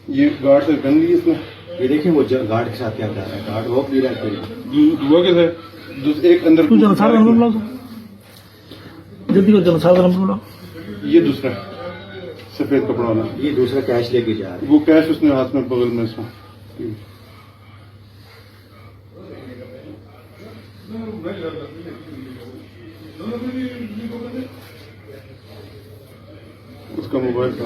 ये गार्ड से गन ली इसने। ये देखिए वो गार्ड के साथ क्या कर रहा है, गार्ड वॉक भी रहा है। हुआ कैसे? एक अंदर तू जनसार नंबर बुलाओ, जल्दी करो जनसार नंबर बुलाओ। ये दूसरा सफेद कपड़ा वाला, ये दूसरा कैश लेके जा रहा है। वो कैश उसने हाथ में बगल में इसमें। उसका मोबाइल था।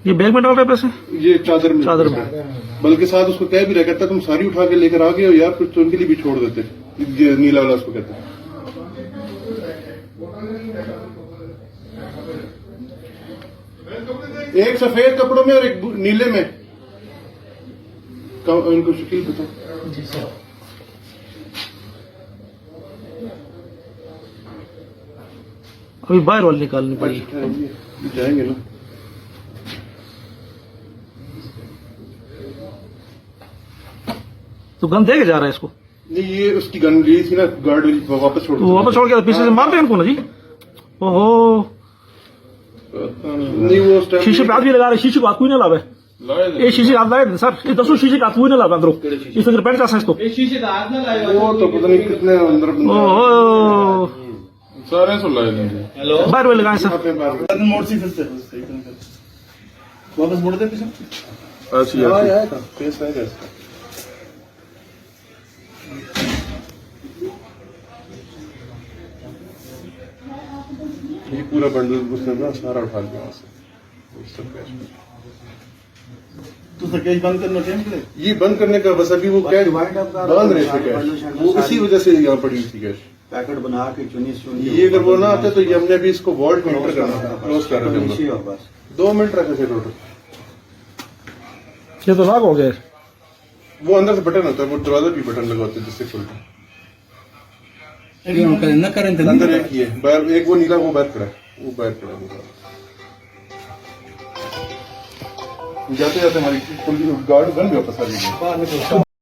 ये बैग में डाल रहे पैसे, ये चादर में में। बल्कि साथ उसको कह भी रहा, कहता तुम सारी उठा के लेकर आ गए हो यार, कुछ तो उनके लिए भी छोड़ देते। ये नीला वाला उसको कहता है। एक सफेद कपड़ों में और एक नीले में। इनको शकील बताओ। अभी बाहर वाले निकालनी पड़ी। जाएंगे ना। तो गन दे के जा रहा है इसको? नहीं, ये उसकी गन ली थी ना, गार्ड वापस छोड़ तो वापस छोड़ के पीछे से मारते हैं इनको ना जी। ओहो, नहीं वो उस टाइम शीशे पे हाथ भी लगा रहे, शीशे को हाथ कोई ना लावे। ये शीशे हाथ लाए सर, ये 10 शीशे का हाथ कोई ना लावे अंदर। इस फिर पैंट का इसको शीशे का हाथ ना लाएगा। वो तो पता नहीं कितने अंदर ओहो, सारे सुन लाए। हेलो, बाहर वाले लगाए सर। मोड़ सी फिर से वापस मोड़ दे पीछे। ऐसी फेस है कैसे? ये पूरा बंडल उसने ना सारा उठा लिया वहां से। तो सर कैश बंद करना चाहिए। ये बंद करने का बस अभी वो कैश बांध रहे थे कैश, वो इसी वजह से यहाँ पड़ी थी कैश। पैकेट बना के चुनी ये अगर वो ना आते तो ये हमने भी इसको वॉल्ट में एंटर करना था, क्लोज कर रहे थे। 2 मिनट रखे थे टोटल। ये तो लॉक हो गया। वो अंदर से बटन होता है, वो दरवाजा भी बटन लगा होता है जिससे खुलता है। न करें अंदर एक ही है, बाहर एक वो नीला, वो बाहर खड़ा है, वो बाहर खड़ा है। जाते जाते हमारी गार्ड गन भी वापस आ गई।